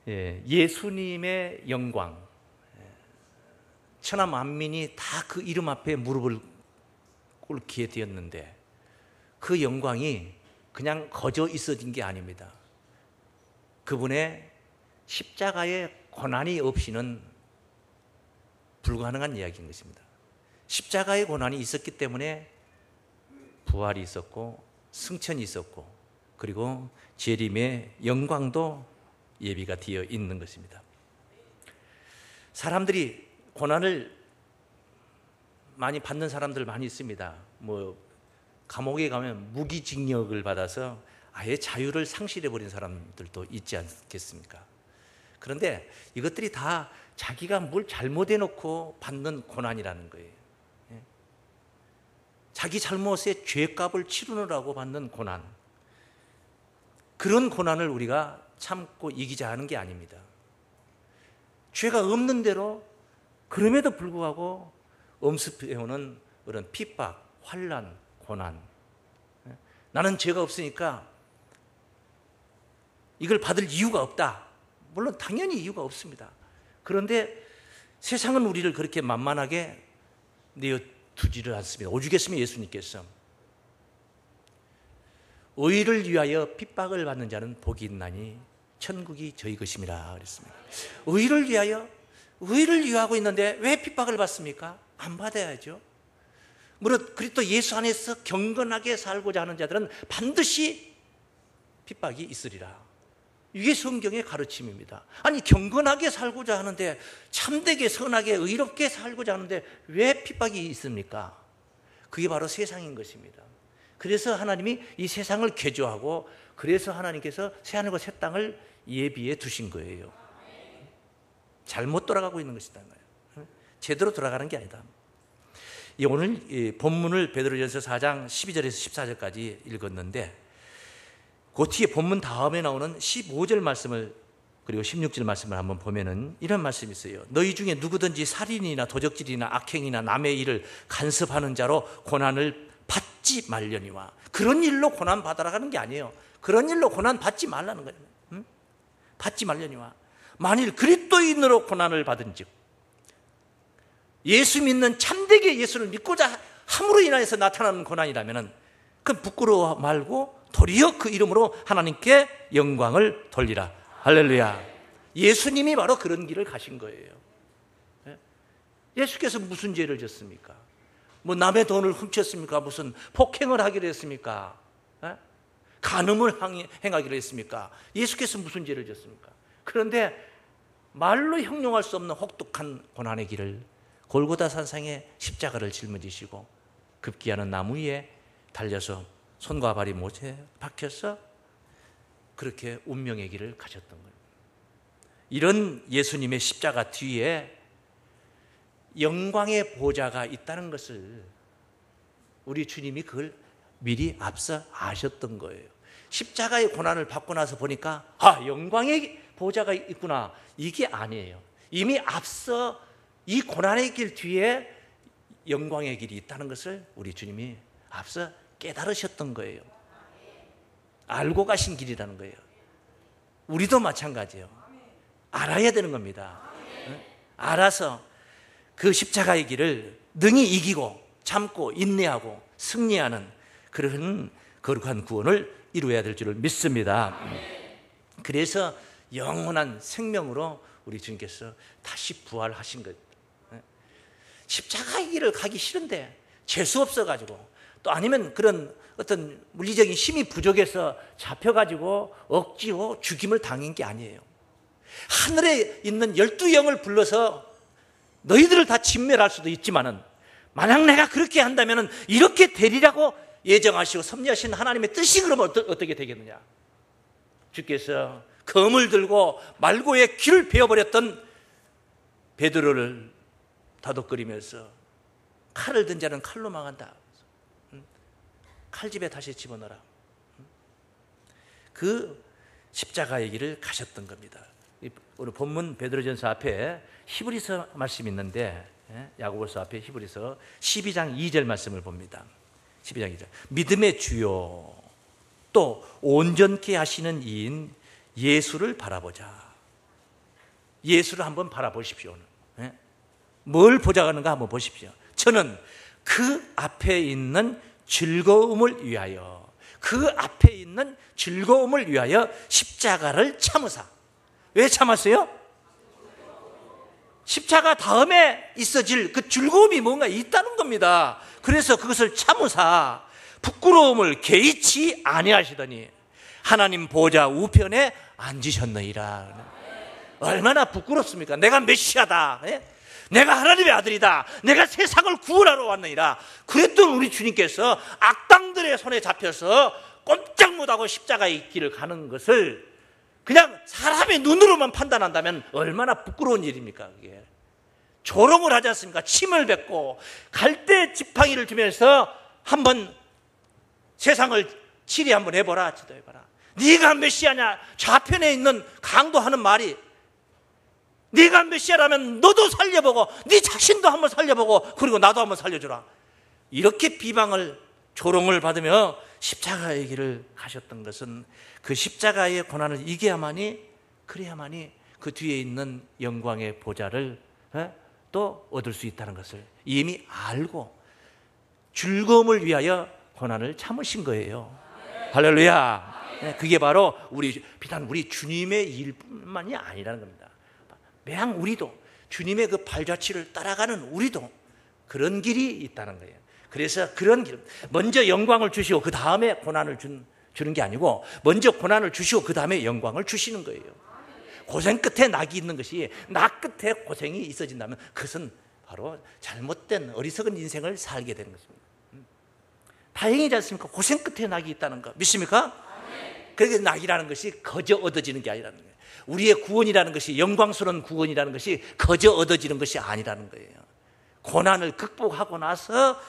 예수님의 영광, 천하 만민이 다 그 이름 앞에 무릎을 꿇게 되었는데 그 영광이 그냥 거저 있어진 게 아닙니다. 그분의 십자가의 고난이 없이는 불가능한 이야기인 것입니다. 십자가의 고난이 있었기 때문에 부활이 있었고 승천이 있었고 그리고 재림의 영광도 예비가 되어 있는 것입니다. 사람들이 고난을 많이 받는 사람들 많이 있습니다. 감옥에 가면 무기징역을 받아서 아예 자유를 상실해버린 사람들도 있지 않겠습니까? 그런데 이것들이 다 자기가 뭘 잘못해놓고 받는 고난이라는 거예요. 자기 잘못의 죄값을 치르느라고 받는 고난, 그런 고난을 우리가 참고 이기자 하는 게 아닙니다. 죄가 없는 대로 그럼에도 불구하고 엄습해오는 그런 핍박, 환난, 고난, 나는 죄가 없으니까 이걸 받을 이유가 없다. 물론 당연히 이유가 없습니다. 그런데 세상은 우리를 그렇게 만만하게 내어두지를 않습니다. 오죽했으면 예수님께서 의를 위하여 핍박을 받는 자는 복이 있나니 천국이 저희 것임이라 그랬습니다. 의를 위하고 있는데 왜 핍박을 받습니까? 안 받아야죠. 물론 그리스도 예수 안에서 경건하게 살고자 하는 자들은 반드시 핍박이 있으리라. 이게 성경의 가르침입니다. 아니, 경건하게 살고자 하는데, 참되게 선하게 의롭게 살고자 하는데 왜 핍박이 있습니까? 그게 바로 세상인 것입니다. 그래서 하나님이 이 세상을 개조하고, 그래서 하나님께서 새하늘과 새 땅을 예비해 두신 거예요. 잘못 돌아가고 있는 것이다. 제대로 돌아가는 게 아니다. 오늘 이 본문을 베드로전서 4장 12절에서 14절까지 읽었는데, 그 뒤에 본문 다음에 나오는 15절 말씀을 그리고 16절 말씀을 한번 보면은 이런 말씀이 있어요. 너희 중에 누구든지 살인이나 도적질이나 악행이나 남의 일을 간섭하는 자로 고난을 받지 말려니와. 그런 일로 고난 받아라는 게 아니에요. 그런 일로 고난 받지 말라는 거예요. 응? 받지 말려니와. 만일 그리스도인으로 고난을 받은즉, 예수 믿는 참되게 예수를 믿고자 함으로 인하여서 나타나는 고난이라면은 그건 부끄러워 말고 도리어 그 이름으로 하나님께 영광을 돌리라. 할렐루야. 예수님이 바로 그런 길을 가신 거예요. 예수께서 무슨 죄를 졌습니까? 남의 돈을 훔쳤습니까? 무슨 폭행을 하기로 했습니까? 간음을 행하기로 했습니까? 예수께서 무슨 죄를 졌습니까? 그런데 말로 형용할 수 없는 혹독한 고난의 길을 골고다 산상에 십자가를 짊어지시고 급기야는 나무 위에 달려서 손과 발이 못에 박혀서 그렇게 운명의 길을 가셨던 거예요. 이런 예수님의 십자가 뒤에 영광의 보좌가 있다는 것을 우리 주님이 그걸 미리 앞서 아셨던 거예요. 십자가의 고난을 받고 나서 보니까 영광의 보좌가 있구나, 이게 아니에요. 이미 앞서 이 고난의 길 뒤에 영광의 길이 있다는 것을 우리 주님이 앞서 깨달으셨던 거예요. 알고 가신 길이라는 거예요. 우리도 마찬가지예요. 알아야 되는 겁니다. 알아서 그 십자가의 길을 능히 이기고 참고 인내하고 승리하는 그런 거룩한 구원을 이루어야 될 줄을 믿습니다. 그래서 영원한 생명으로 우리 주님께서 다시 부활하신 것. 십자가의 길을 가기 싫은데 재수 없어가지고, 또 아니면 그런 어떤 물리적인 힘이 부족해서 잡혀가지고 억지로 죽임을 당한 게 아니에요. 하늘에 있는 12영을 불러서 너희들을 다 진멸할 수도 있지만은, 만약 내가 그렇게 한다면 이렇게 되리라고 예정하시고 섭리하신 하나님의 뜻이 그러면 어떻게 되겠느냐? 주께서 검을 들고 말고의 귀를 베어버렸던 베드로를 다독거리면서 칼을 든 자는 칼로 망한다. 칼집에 다시 집어넣어라. 그 십자가의 길을 가셨던 겁니다. 오늘 본문 베드로전서 앞에 히브리서 말씀이 있는데, 야고보서 앞에 히브리서 12장 2절 말씀을 봅니다. 12장 2절. 믿음의 주요 또 온전케 하시는 이인 예수를 바라보자. 예수를 한번 바라보십시오. 예? 뭘 보자가는가 한번 보십시오. 저는 그 앞에 있는 즐거움을 위하여, 그 앞에 있는 즐거움을 위하여 십자가를 참으사. 왜 참았어요? 십자가 다음에 있어질 그 즐거움이 뭔가 있다는 겁니다. 그래서 그것을 참으사 부끄러움을 개의치 아니하시더니 하나님 보좌 우편에 앉으셨느니라. 얼마나 부끄럽습니까? 내가 메시아다, 내가 하나님의 아들이다, 내가 세상을 구원하러 왔느니라. 그랬던 우리 주님께서 악당들의 손에 잡혀서 꼼짝 못하고 십자가의 길을 가는 것을 그냥 사람의 눈으로만 판단한다면 얼마나 부끄러운 일입니까? 그게 조롱을 하지 않습니까? 침을 뱉고 갈대 지팡이를 주면서 한번 세상을 치리 한번 해보라, 지도해봐라. 네가 메시아냐? 좌편에 있는 강도하는 말이, 네가 메시아라면 너도 살려보고 네 자신도 한번 살려보고 그리고 나도 한번 살려주라. 이렇게 비방을, 조롱을 받으며 십자가의 길을 가셨던 것은 그 십자가의 고난을 이겨야만이, 그래야만이 그 뒤에 있는 영광의 보좌를 또 얻을 수 있다는 것을 이미 알고 즐거움을 위하여 고난을 참으신 거예요. 할렐루야. 그게 바로 비단 우리 주님의 일뿐만이 아니라는 겁니다. 매양 우리도 주님의 그 발자취를 따라가는 우리도 그런 길이 있다는 거예요. 그래서 그런 길, 먼저 영광을 주시고 그 다음에 고난을 주는 게 아니고 먼저 고난을 주시고 그 다음에 영광을 주시는 거예요. 고생 끝에 낙이 있는 것이, 낙 끝에 고생이 있어진다면 그것은 바로 잘못된 어리석은 인생을 살게 되는 것입니다. 다행이지 않습니까? 고생 끝에 낙이 있다는 거 믿습니까? 그렇게 낙이라는 것이 거저 얻어지는 게 아니라는 거예요. 우리의 구원이라는 것이, 영광스러운 구원이라는 것이 거저 얻어지는 것이 아니라는 거예요. 고난을 극복하고 나서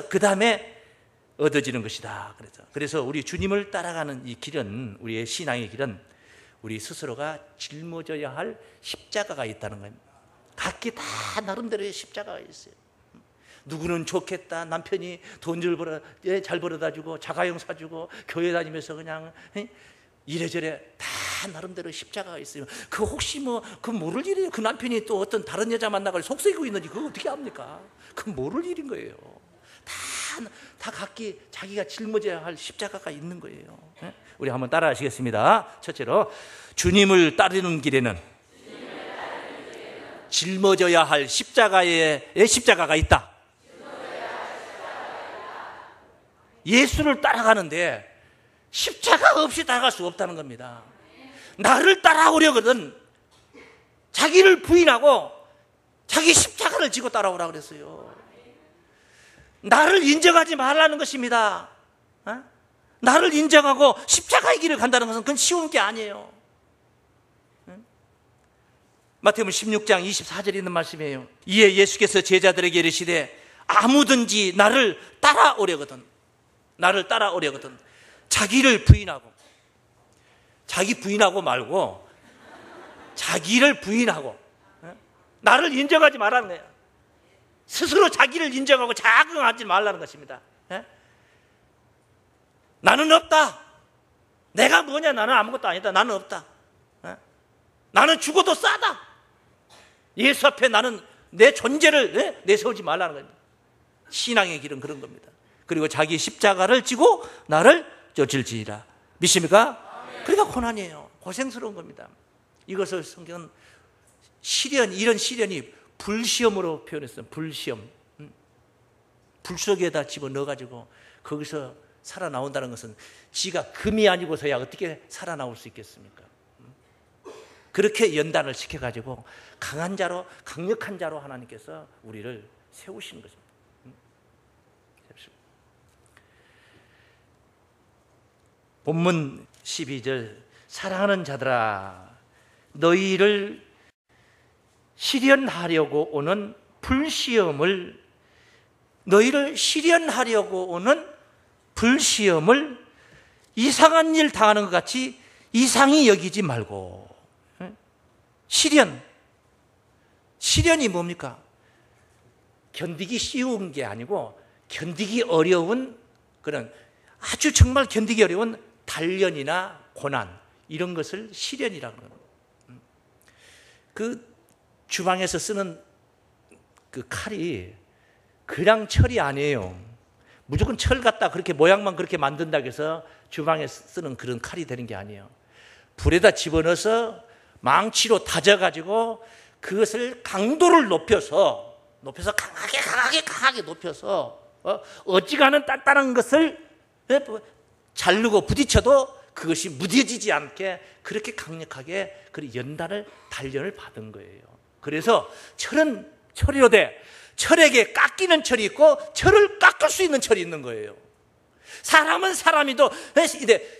그 다음에 얻어지는 것이다. 그래서 우리 주님을 따라가는 이 길은, 우리의 신앙의 길은 우리 스스로가 짊어져야 할 십자가가 있다는 겁니다. 각기 다 나름대로의 십자가가 있어요. 누구는 좋겠다, 남편이 돈을 잘 벌어다 주고 자가용 사주고 교회 다니면서 그냥 이래저래 다 나름대로 십자가가 있어요. 그 혹시 그 모를 일이에요. 그 남편이 또 어떤 다른 여자 만나고 속썩이고 있는지 그거 어떻게 합니까? 그 모를 일인 거예요. 다 각기 자기가 짊어져야 할 십자가가 있는 거예요. 우리 한번 따라 하시겠습니다. 첫째로, 주님을 따르는 길에는 짊어져야 할 십자가가 있다. 예수를 따라가는데 십자가 없이 따라갈 수 없다는 겁니다. 나를 따라오려거든 자기를 부인하고 자기 십자가를 지고 따라오라 그랬어요. 나를 인정하지 말라는 것입니다. 나를 인정하고 십자가의 길을 간다는 것은 그건 쉬운 게 아니에요. 마태복음 16장 24절에 있는 말씀이에요. 이에 예수께서 제자들에게 이르시되 아무든지 나를 따라오려거든 자기를 부인하고, 자기 부인하고 말고 자기를 부인하고 나를 인정하지 말라는 거예요. 스스로 자기를 인정하고 자긍하지 말라는 것입니다. 나는 없다. 내가 뭐냐? 나는 아무것도 아니다. 나는 없다. 나는 죽어도 싸다. 예수 앞에 나는 내 존재를 내세우지 말라는 겁니다. 신앙의 길은 그런 겁니다. 그리고 자기 십자가를 지고 나를 쫓을지니라. 믿습니까? 그러니까 고난이에요. 고생스러운 겁니다. 이것을 성경은 시련, 이런 시련이 불시험으로 표현했어요. 불시험. 불 속에다 집어넣어가지고 거기서 살아나온다는 것은 지가 금이 아니고서야 어떻게 살아나올 수 있겠습니까? 그렇게 연단을 시켜가지고 강한 자로, 강력한 자로 하나님께서 우리를 세우시는 것입니다. 본문 12절, 사랑하는 자들아 너희를 시련하려고 오는 불시험을, 너희를 시련하려고 오는 불시험을 이상한 일 당하는 것 같이 이상히 여기지 말고. 시련이 뭡니까? 견디기 쉬운 게 아니고 견디기 어려운, 그런 아주 정말 견디기 어려운 단련이나 고난, 이런 것을 시련이라고 합니다. 그 주방에서 쓰는 그 칼이 그냥 철이 아니에요. 무조건 철 갖다 그렇게 모양만 그렇게 만든다고 해서 주방에 쓰는 그런 칼이 되는 게 아니에요. 불에다 집어넣어서 망치로 다져가지고 그것을 강도를 높여서 강하게 높여서 어지간한 단단한 것을 자르고 부딪혀도 그것이 무뎌지지 않게 그렇게 강력하게 그 연단을 단련을 받은 거예요. 그래서 철은 철이로되 철에게 깎이는 철이 있고 철을 깎을 수 있는 철이 있는 거예요. 사람은 사람이도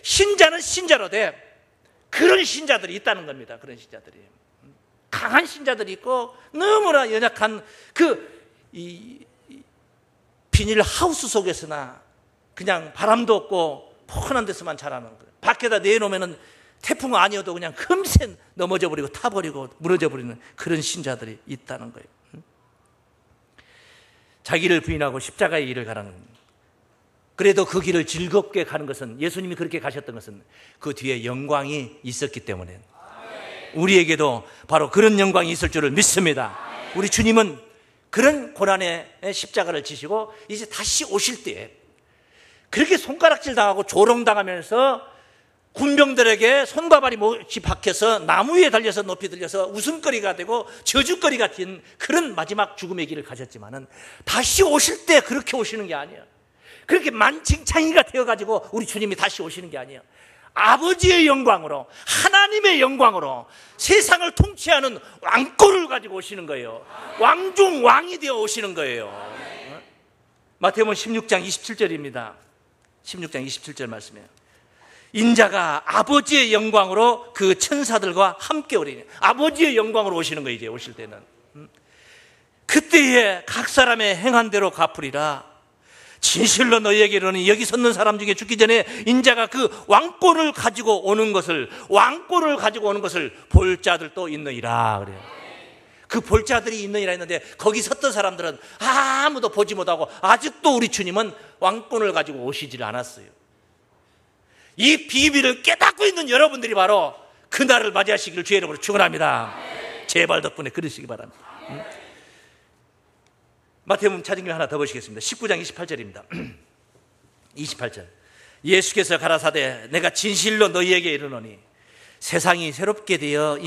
신자는 신자로되 그런 신자들이 있다는 겁니다. 그런 신자들이 강한 신자들이 있고 너무나 연약한 비닐 하우스 속에서나 그냥 바람도 없고 포근한 데서만 자라는 거예요. 밖에다 내놓으면 태풍 아니어도 그냥 금세 넘어져 버리고 타버리고 무너져 버리는 그런 신자들이 있다는 거예요. 자기를 부인하고 십자가의 길을 가라는, 그래도 그 길을 즐겁게 가는 것은, 예수님이 그렇게 가셨던 것은 그 뒤에 영광이 있었기 때문에 우리에게도 바로 그런 영광이 있을 줄을 믿습니다. 우리 주님은 그런 고난의 십자가를 지시고 이제 다시 오실 때에 그렇게 손가락질 당하고 조롱당하면서 군병들에게 손과 발이 못이 박혀서 나무 위에 달려서 높이 들려서 웃음거리가 되고 저주거리가 된 그런 마지막 죽음의 길을 가셨지만은 다시 오실 때 그렇게 오시는 게 아니에요. 그렇게 만칭창이가 되어가지고 우리 주님이 다시 오시는 게 아니에요. 아버지의 영광으로, 하나님의 영광으로 세상을 통치하는 왕권을 가지고 오시는 거예요. 왕중 왕이 되어 오시는 거예요. 마태복음 16장 27절입니다. 16장 27절 말씀이에요. 인자가 아버지의 영광으로 그 천사들과 함께 오리니, 아버지의 영광으로 오시는 거예요. 이제 오실 때는 그때에 각 사람의 행한 대로 갚으리라. 진실로 너희에게 이르노니 여기 섰는 사람 중에 죽기 전에 인자가 그 왕권을 가지고 오는 것을 볼 자들도 있느니라 그래요. 그 볼 자들이 있느니라 했는데 거기 섰던 사람들은 아무도 보지 못하고 아직도 우리 주님은 왕권을 가지고 오시질 않았어요. 이 비밀을 깨닫고 있는 여러분들이 바로 그날을 맞이하시기를 주의 이름으로 축원합니다. 제발 덕분에 그러시기 바랍니다. 마태복음 찾은 김에 하나 더 보시겠습니다. 19장 28절입니다. 28절. 예수께서 가라사대 내가 진실로 너희에게 이르노니 세상이 새롭게 되어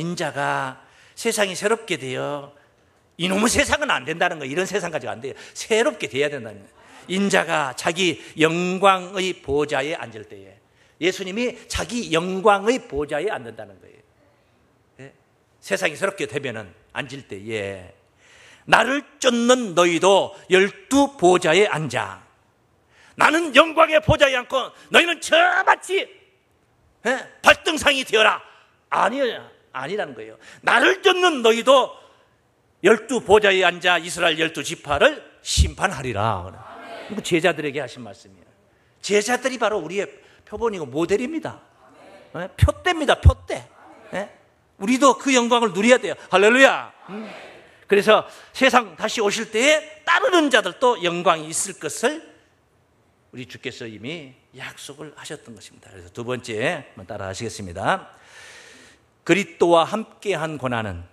이놈의 세상은 안 된다는 거예요. 이런 세상 가지고 안 돼요. 새롭게 돼야 된다는 거예요. 인자가 자기 영광의 보좌에 앉을 때에, 예수님이 자기 영광의 보좌에 앉는다는 거예요. 예? 세상이 새롭게 되면은 앉을 때에 나를 쫓는 너희도 12 보좌에 앉아. 나는 영광의 보좌에 앉고 너희는 저같이 발등상이 되어라. 아니라는 거예요. 나를 쫓는 너희도 12 보좌에 앉아 이스라엘 12지파를 심판하리라. 이거 제자들에게 하신 말씀이에요. 제자들이 바로 우리의 표본이고 모델입니다. 표대입니다. 표대. 우리도 그 영광을 누려야 돼요. 할렐루야. 그래서 세상 다시 오실 때에 따르는 자들도 영광이 있을 것을 우리 주께서 이미 약속을 하셨던 것입니다. 그래서 두 번째 한번 따라 하시겠습니다. 그리스도와 함께한 고난은,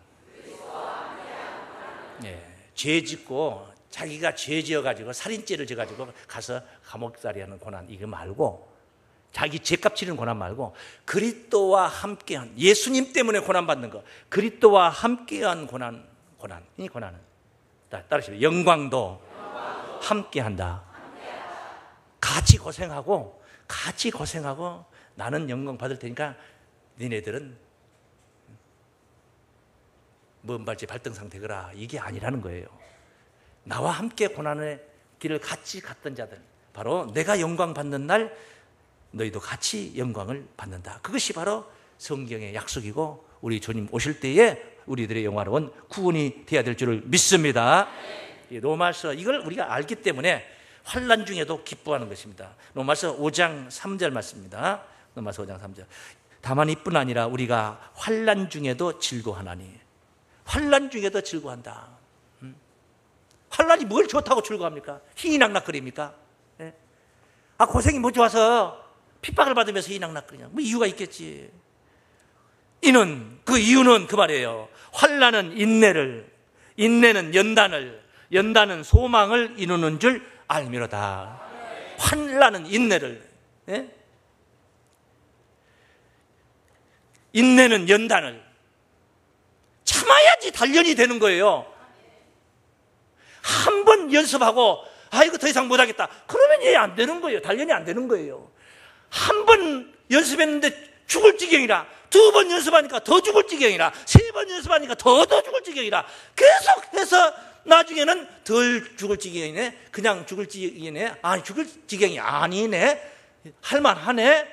죄 짓고 자기가 죄 지어가지고 살인죄를 지어가지고 가서 감옥살이하는 고난, 이거 말고 자기 죄값 치르는 고난 말고 그리스도와 함께한, 예수님 때문에 고난받는 거, 그리스도와 함께한 이 고난은 따르시죠. 영광도 함께한다. 같이 고생하고 나는 영광 받을 테니까 니네들은 먼 발치 발등상 되거라, 이게 아니라는 거예요. 나와 함께 고난의 길을 같이 갔던 자들, 바로 내가 영광 받는 날 너희도 같이 영광을 받는다. 그것이 바로 성경의 약속이고 우리 주님 오실 때에 우리들의 영화로운 구원이 되어야 될 줄을 믿습니다. 로마서, 이걸 우리가 알기 때문에 환난 중에도 기뻐하는 것입니다. 로마서 5장 3절 말씀입니다. 로마서 5장 3절. 다만 이뿐 아니라 우리가 환난 중에도 즐거워하나니. 환난 중에도 즐거워한다. 환난이 뭘 좋다고 즐거워합니까? 희희낙낙거립니까? 고생이 뭐 좋아서 핍박을 받으면서 희희낙낙거리냐? 뭐 이유가 있겠지. 이는 그 이유는 그 말이에요. 환난은 인내를, 인내는 연단을, 연단은 소망을 이루는 줄 알미로다. 환난은 인내를, 예? 인내는 연단을 참아야지 단련이 되는 거예요. 한 번 연습하고 이거 더 이상 못하겠다 그러면 얘 안 되는 거예요. 단련이 안 되는 거예요. 한 번 연습했는데 죽을 지경이라, 두 번 연습하니까 더 죽을 지경이라, 세 번 연습하니까 더 죽을 지경이라, 계속해서 나중에는 덜 죽을 지경이네, 그냥 죽을 지경이네, 죽을 지경이 아니네, 할만하네.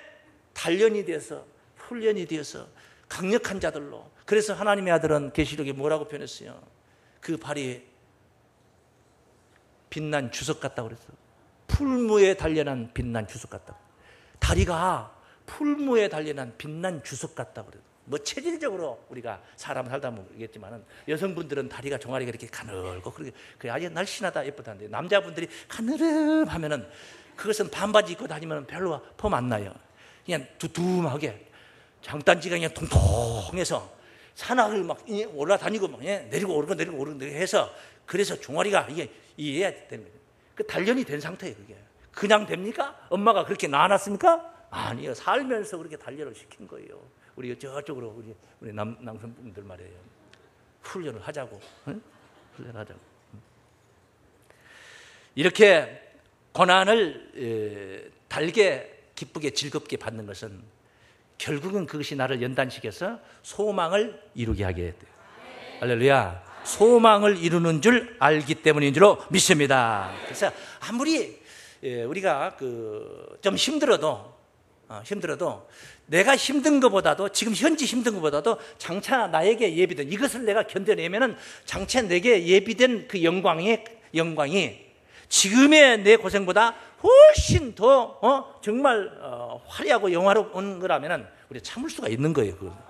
단련이 돼서, 훈련이 되어서 강력한 자들로. 그래서 하나님의 아들은 계시록에 뭐라고 표현했어요? 그 발이 빛난 주석 같다고 그랬어. 풀무에 단련한 빛난 주석 같다고. 다리가 풀무에 단련한 빛난 주석 같다고 그래요. 뭐 체질적으로 우리가 사람 살다 모르겠지만 여성분들은 다리가 종아리가 이렇게 가늘고 그래 아주 날씬하다 예쁘다는데, 남자분들이 가느름하면은 그것은 반바지 입고 다니면 별로 폼 안 나요. 그냥 두툼하게 장단지가 그냥 통통해서 산악을 막 올라다니고 막 내리고 오르고 해서, 그래서 종아리가 이게 이해해야 되는 거예요. 그 단련이 된 상태예요. 그게 그냥 됩니까? 엄마가 그렇게 낳아놨습니까? 아니요. 살면서 그렇게 단련을 시킨 거예요. 우리 저쪽으로 우리 남성분들 말이에요. 훈련을 하자고. 응? 훈련하자고. 이렇게 고난을 달게 기쁘게 즐겁게 받는 것은 결국은 그것이 나를 연단시켜서 소망을 이루게 하게 돼요. 할렐루야. 소망을 이루는 줄 알기 때문인 줄로 믿습니다. 그래서 아무리 우리가 좀 힘들어도 내가 힘든 것보다도, 지금 현재 힘든 것보다도 장차 나에게 예비된 이것을 내가 견뎌내면은 장차 내게 예비된 그 영광이 지금의 내 고생보다 훨씬 더 정말 화려하고 영화로운 거라면은 우리가 참을 수가 있는 거예요.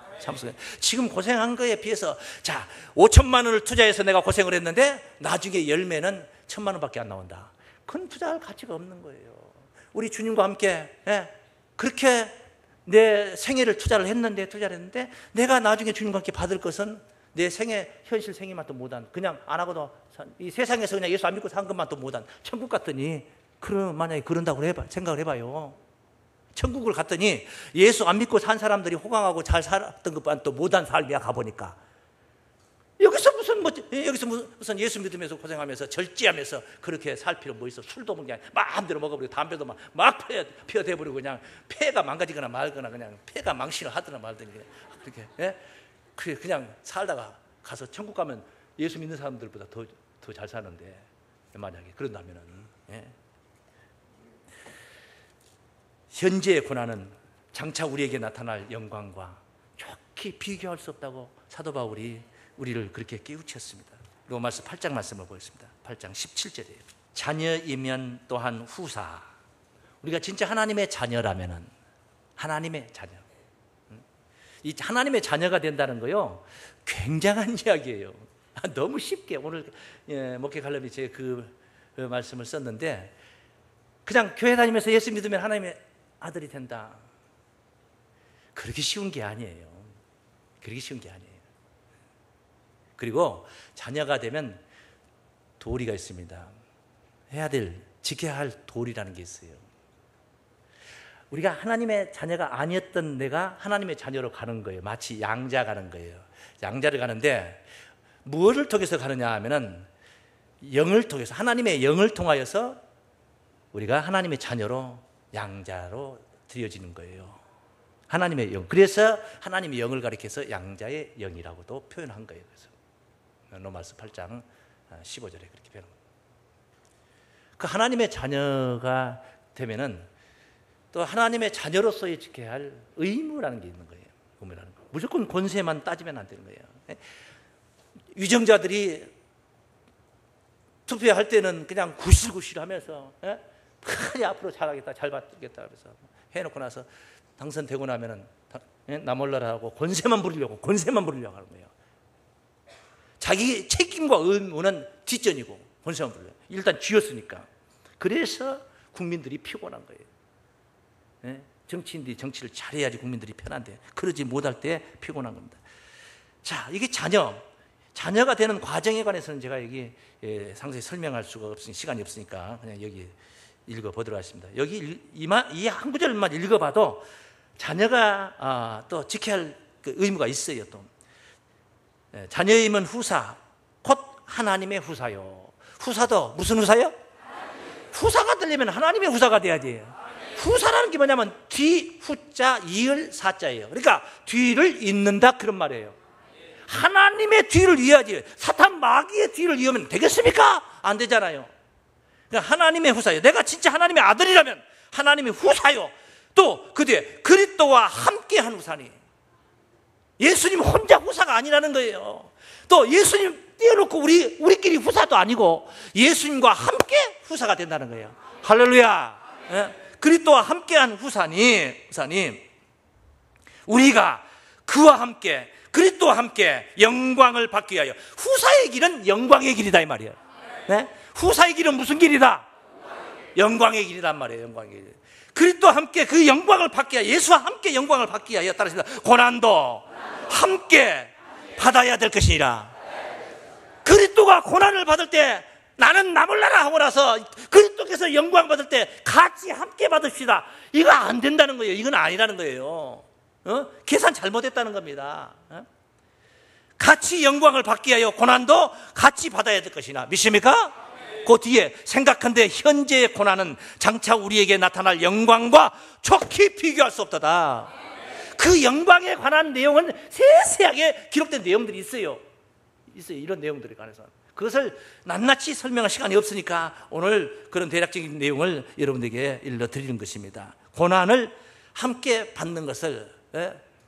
지금 고생한 거에 비해서 5천만 원을 투자해서 내가 고생을 했는데 나중에 열매는 1,000만 원밖에 안 나온다. 그건 투자할 가치가 없는 거예요. 우리 주님과 함께 그렇게 내 생애를 투자를 했는데 내가 나중에 주님과 함께 받을 것은 내 생애, 현실 생애만도 못한, 그냥 안 하고도 이 세상에서 그냥 예수 안 믿고 산 것만도 못한 천국 갔더니, 만약에 그런다고 생각을 해봐요. 천국을 갔더니 예수 안 믿고 산 사람들이 호강하고 잘 살았던 것만도 못한 삶이야. 가보니까 여기서 무슨 예수 믿으면서 고생하면서 절제하면서 그렇게 살 필요 뭐 있어? 술도 그냥 마음대로 먹어버리고 담배도 막 피워대버리고 그냥 폐가 망가지거나 말거나 그냥 폐가 망신을 하거나 말든지 그렇게 그냥 살다가 가서 천국 가면 예수 믿는 사람들보다 더 잘 사는데, 만약에 그런다면은 현재의 고난은 장차 우리에게 나타날 영광과 좋게 비교할 수 없다고 사도 바울이 우리를 그렇게 깨우쳤습니다. 로마서 8장 말씀을 보겠습니다. 8장 17절이에요. 자녀이면 또한 후사. 우리가 진짜 하나님의 자녀라면은, 하나님의 자녀, 이 하나님의 자녀가 된다는 거요, 굉장한 이야기예요. 너무 쉽게 오늘 목회 칼럼이 제 그 말씀을 썼는데, 그냥 교회 다니면서 예수 믿으면 하나님의 아들이 된다. 그렇게 쉬운 게 아니에요. 그렇게 쉬운 게 아니에요. 그리고 자녀가 되면 도리가 있습니다. 지켜야 할 도리라는 게 있어요. 우리가 하나님의 자녀가 아니었던 내가 하나님의 자녀로 가는 거예요. 마치 양자 가는 거예요. 양자를 가는데 무엇을 통해서 가느냐 하면은 영을 통해서, 하나님의 영을 통하여서 우리가 하나님의 자녀로, 양자로 드려지는 거예요. 하나님의 영. 그래서 하나님의 영을 가리켜서 양자의 영이라고도 표현한 거예요. 그래서 로마서 8장 15절에 그렇게 표현합니다. 그 하나님의 자녀가 되면은 또 하나님의 자녀로서의 지켜야 할 의무라는 게 있는 거예요. 의무라는 거. 무조건 권세만 따지면 안 되는 거예요. 위정자들이 투표할 때는 그냥 구실구실 하면서 빨리 앞으로 잘하겠다, 잘 받겠다 하면서 해놓고 나서 당선되고 나면은 나 몰라라고 권세만 부리려고 하는 거예요. 자기 책임과 의무는 뒷전이고 권세만 부리려고. 일단 쥐었으니까. 그래서 국민들이 피곤한 거예요. 정치인들이 정치를 잘해야지 국민들이 편한데 그러지 못할 때 피곤한 겁니다. 자, 이게 자녀가 되는 과정에 관해서는 제가 여기 상세히 설명할 수가 없으니 시간이 없으니까 그냥 여기 읽어보도록 하겠습니다. 여기 이 한 구절만 읽어봐도 자녀가 또 지켜야 할 그 의무가 있어요. 또 자녀임은 후사 곧 하나님의 후사요. 후사도 무슨 후사요? 후사가 되려면 하나님의 후사가 돼야지. 후사라는 게 뭐냐면 뒤 후자 이을 사자예요. 그러니까 뒤를 잇는다 그런 말이에요. 하나님의 뒤를 이어야지. 사탄 마귀의 뒤를 이으면 되겠습니까? 안 되잖아요. 그러니까 하나님의 후사요. 내가 진짜 하나님의 아들이라면 하나님의 후사요. 또 그 뒤에 그리스도와 함께한 후사니. 예수님 혼자 후사가 아니라는 거예요. 또 예수님 떼어놓고 우리끼리 후사도 아니고 예수님과 함께 후사가 된다는 거예요. 할렐루야. 그리스도와 함께한 후사님, 우리가 그와 함께 그리스도와 함께 영광을 받기 위하여. 후사의 길은 영광의 길이다 이 말이에요. 네? 후사의 길은 무슨 길이다? 영광의 길이란 말이에요. 영광의 길. 그리스도와 함께 그 영광을 받기 위하여, 예수와 함께 영광을 받기 위하여 따르십니다. 고난도 함께 받아야 될 것이니라. 그리스도가 고난을 받을 때 나는 나 몰라라 하고 나서 그리스도께서 영광 받을 때 같이 함께 받읍시다. 이거 안 된다는 거예요. 이건 아니라는 거예요. 계산 잘못했다는 겁니다. 같이 영광을 받기 위하여 고난도 같이 받아야 될 것이나 믿습니까? 그 뒤에 생각한데 현재의 고난은 장차 우리에게 나타날 영광과 촉히 비교할 수 없도다. 그 영광에 관한 내용은 세세하게 기록된 내용들이 있어요. 이런 내용들에 관해서. 그것을 낱낱이 설명할 시간이 없으니까 오늘 그런 대략적인 내용을 여러분들에게 일러드리는 것입니다. 고난을 함께 받는 것을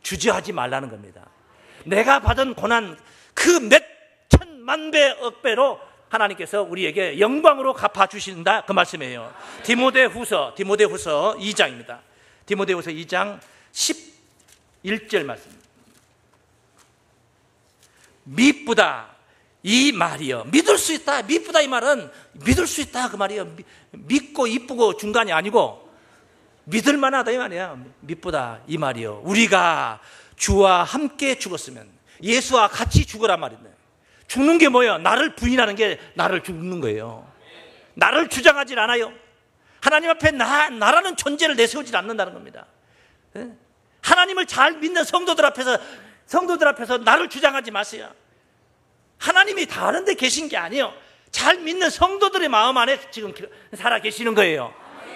주저하지 말라는 겁니다. 내가 받은 고난 그 몇 천만 배, 억 배로 하나님께서 우리에게 영광으로 갚아주신다 그 말씀이에요. 디모데후서 2장입니다. 디모데후서 2장 11절 말씀. 미쁘다 이 말이요. 믿을 수 있다. 미쁘다 이 말은 믿을 수 있다 그 말이에요. 믿고 이쁘고 중간이 아니고 믿을 만하다 이 말이야. 미쁘다 이 말이요. 우리가 주와 함께 죽었으면, 예수와 같이 죽으란 말인데, 죽는 게 뭐예요? 나를 부인하는 게 나를 죽는 거예요. 나를 주장하지 않아요. 하나님 앞에 나라는 존재를 내세우지 않는다는 겁니다. 하나님을 잘 믿는 성도들 앞에서 나를 주장하지 마세요. 하나님이 다른 데 계신 게 아니에요. 잘 믿는 성도들의 마음 안에 지금 살아 계시는 거예요.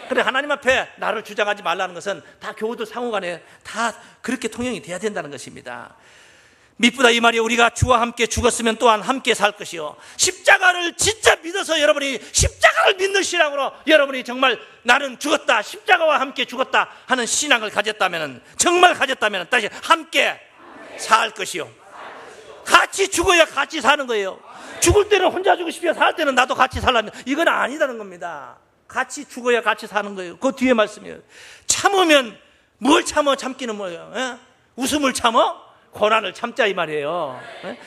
그래, 하나님 앞에 나를 주장하지 말라는 것은 다 교우들 상호간에 다 그렇게 통용이 돼야 된다는 것입니다. 미쁘다 이 말이 우리가 주와 함께 죽었으면 또한 함께 살 것이요. 십자가를 진짜 믿어서 여러분이 십자가를 믿는 신앙으로 여러분이 정말 나는 죽었다, 십자가와 함께 죽었다 하는 신앙을 가졌다면, 정말 가졌다면 다시 함께 살 것이요. 같이 죽어야 같이 사는 거예요. 죽을 때는 혼자 죽으십시오. 살 때는 나도 같이 살라면 이건 아니다는 겁니다. 같이 죽어야 같이 사는 거예요. 그 뒤에 말씀이에요. 참으면 뭘 참어? 참기는 뭐예요? 웃음을 참어? 고난을 참자 이 말이에요.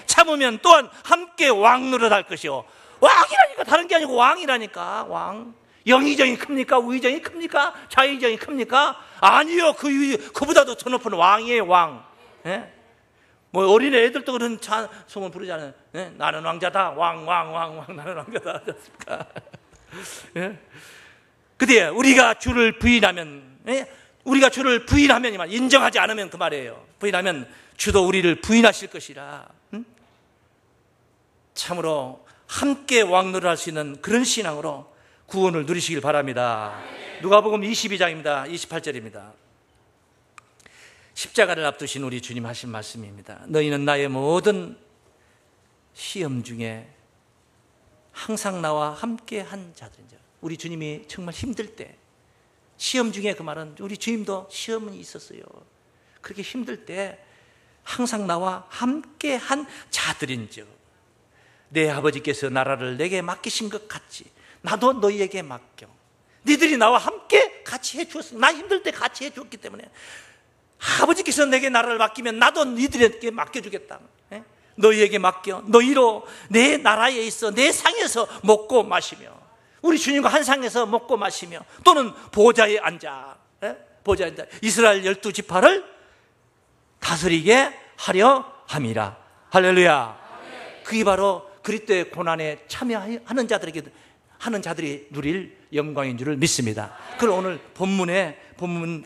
참으면 또한 함께 왕 노릇할 것이요. 왕이라니까 다른 게 아니고 왕이라니까. 왕. 영의정이 큽니까? 우의정이 큽니까? 좌의정이 큽니까? 아니요. 그보다도 더 높은 왕이에요. 왕. 뭐 어린애 애들도 그런 찬송을 부르잖아요. 나는 왕자다. 왕 나는 왕자다. 그렇습니까? 그때 우리가 주를 부인하면, 인정하지 않으면 그 말이에요. 부인하면 주도 우리를 부인하실 것이라. 참으로 함께 왕노를 할 수 있는 그런 신앙으로 구원을 누리시길 바랍니다. 누가복음 22장입니다. 28절입니다. 십자가를 앞두신 우리 주님 하신 말씀입니다. 너희는 나의 모든 시험 중에 항상 나와 함께 한 자들인지. 우리 주님이 정말 힘들 때, 시험 중에, 그 말은 우리 주님도 시험이 있었어요. 그렇게 힘들 때 항상 나와 함께 한 자들인즉 내 아버지께서 나라를 내게 맡기신 것 같이 나도 너희에게 맡겨. 너희들이 나와 함께 같이 해주었어. 나 힘들 때 같이 해주었기 때문에 아버지께서 내게 나라를 맡기면 나도 너희들에게 맡겨주겠다. 너희에게 맡겨. 너희로 내 나라에 있어 내 상에서 먹고 마시며, 우리 주님과 한 상에서 먹고 마시며, 또는 보좌에 앉아 보좌 이스라엘 12지파를 다스리게 하려 함이라. 할렐루야. 그게 바로 그리스도의 고난에 참여하는 자들이 누릴 영광인 줄을 믿습니다. 그걸 오늘 본문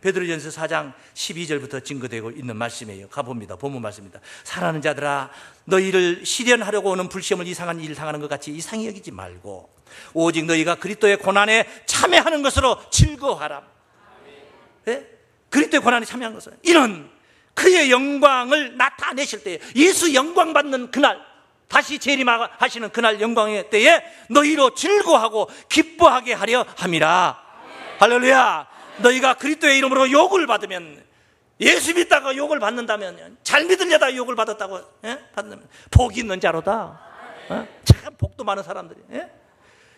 베드로전서 4장 12절부터 증거되고 있는 말씀이에요. 가봅니다. 본문 말씀입니다. 사랑하는 자들아, 너희를 시련하려고 오는 불시험을 이상한 일 당하는 것 같이 이상히 여기지 말고 오직 너희가 그리스도의 고난에 참여하는 것으로 즐거워하라. 네? 그리스도의 고난에 참여한 것은 이는 그의 영광을 나타내실 때에, 예수 영광 받는 그날, 다시 재림하시는 그날 영광의 때에 너희로 즐거워하고 기뻐하게 하려 함이라. 할렐루야. 너희가 그리스도의 이름으로 욕을 받으면, 예수 믿다가 욕을 받는다면, 잘 믿으려다 욕을 받았다고 받는다면 복이 있는 자로다. 참 복도 많은 사람들이.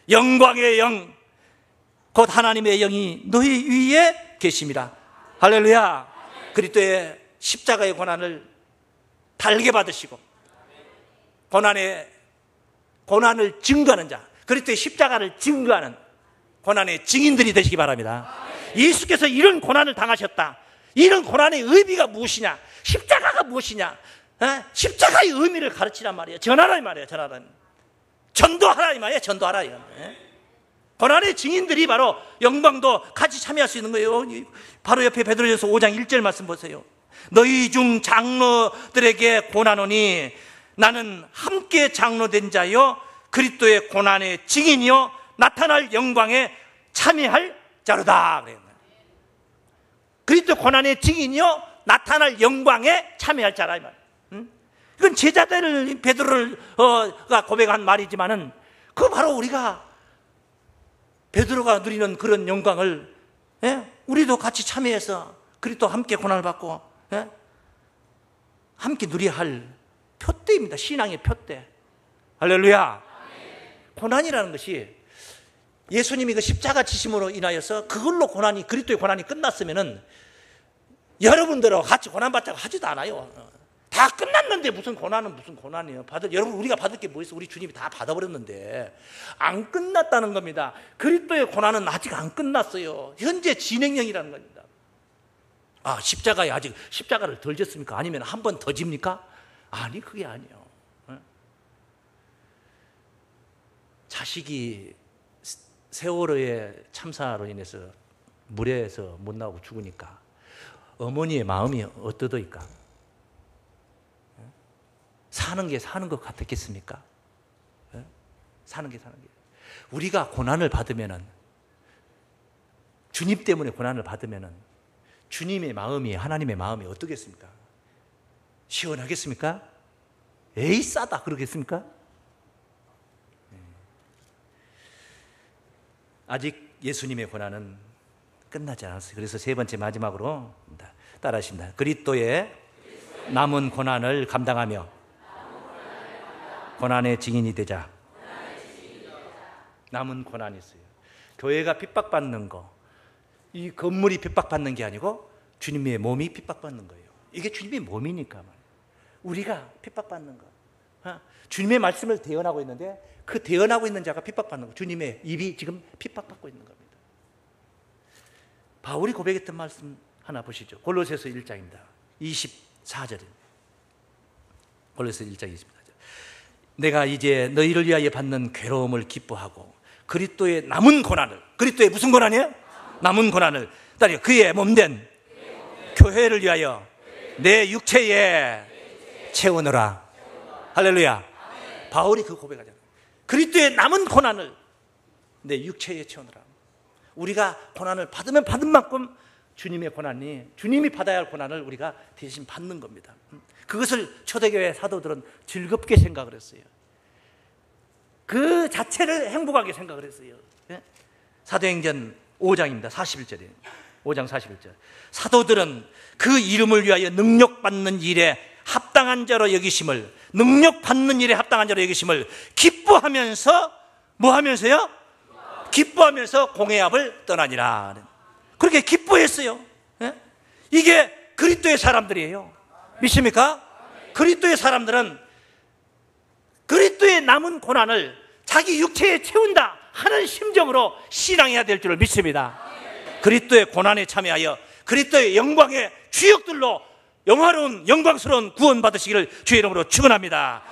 영광의 영, 곧 하나님의 영이 너희 위에 계심이라. 할렐루야. 그리스도의 십자가의 고난을 달게 받으시고 고난을 증거하는 자, 그리스도의 십자가를 증거하는 고난의 증인들이 되시기 바랍니다. 예수께서 이런 고난을 당하셨다. 이런 고난의 의미가 무엇이냐? 십자가가 무엇이냐? 십자가의 의미를 가르치란 말이에요. 전하라 이 말이에요. 전도하라 이 말이에요. 전도하라. 고난의 증인들이 바로 영광도 같이 참여할 수 있는 거예요. 바로 옆에 베드로전서 5장 1절 말씀 보세요. 너희 중 장로들에게 고난오니 나는 함께 장로된 자요 그리스도의 고난의 증인이요 나타날 영광에 참여할 자로다. 그리스도 고난의 증인이요 나타날 영광에 참여할 자라 이 말. 이건 제자들 베드로가 고백한 말이지만은 그 바로 우리가 베드로가 누리는 그런 영광을 우리도 같이 참여해서 그리스도 함께 고난을 받고 함께 누려야 할 표대입니다. 신앙의 표대. 할렐루야. 고난이라는 것이 예수님이 그 십자가 지심으로 인하여서 그걸로 그리스도의 고난이 끝났으면은 여러분들하고 같이 고난받자고 하지도 않아요. 다 끝났는데 무슨 고난이에요. 여러분, 우리가 받을 게 뭐 있어? 우리 주님이 다 받아버렸는데. 안 끝났다는 겁니다. 그리스도의 고난은 아직 안 끝났어요. 현재 진행형이라는 겁니다. 십자가에 아직 십자가를 덜 졌습니까? 아니면 한 번 더 집니까? 아니, 그게 아니에요. 자식이 세월호의 참사로 인해서 물에서 못 나오고 죽으니까 어머니의 마음이 어떠더이까? 사는 게 사는 것 같았겠습니까? 사는 게. 우리가 고난을 받으면은, 주님 때문에 고난을 받으면은 주님의 마음이, 하나님의 마음이 어떻겠습니까? 시원하겠습니까? 에이, 싸다 그러겠습니까? 아직 예수님의 고난은 끝나지 않았어요. 그래서 세 번째 마지막으로 따라하십니다. 그리스도의 남은 고난을 감당하며 고난의 증인이 되자. 남은 고난이 있어요. 교회가 핍박받는 거, 이 건물이 핍박받는 게 아니고 주님의 몸이 핍박받는 거예요. 이게 주님의 몸이니까 우리가 핍박받는 거. 주님의 말씀을 대언하고 있는데 그 대언하고 있는 자가 핍박받는 거. 주님의 입이 지금 핍박받고 있는 겁니다. 바울이 고백했던 말씀 하나 보시죠. 골로새서 1장입니다. 24절입니다. 골로새서 1장 24절. 내가 이제 너희를 위하여 받는 괴로움을 기뻐하고 그리스도의 남은 고난을, 그리스도의 무슨 고난이에요? 남은 고난을 따르고 그의 몸된 교회를 위하여 내 육체에 채우느라. 할렐루야. 바울이 그 고백하잖아요. 그리스도의 남은 고난을 내 육체에 채우느라. 우리가 고난을 받으면 받은 만큼 주님의 고난이, 주님이 받아야 할 고난을 우리가 대신 받는 겁니다. 그것을 초대교회 사도들은 즐겁게 생각을 했어요. 그 자체를 행복하게 생각을 했어요. 사도행전 5장입니다. 41절이에요. 5장 41절. 사도들은 그 이름을 위하여 능력받는 일에 합당한 자로 여기심을, 능력받는 일에 합당한 자로 여기심을 기뻐하면서, 뭐 하면서요? 기뻐하면서 공회합을 떠나니라. 그렇게 기뻐했어요. 이게 그리스도의 사람들이에요. 믿습니까? 그리스도의 사람들은 그리스도의 남은 고난을 자기 육체에 채운다 하는 심정으로 신앙해야 될 줄을 믿습니다. 그리스도의 고난에 참여하여 그리스도의 영광의 주역들로 영화로운 영광스러운 구원 받으시기를 주의 이름으로 축원합니다.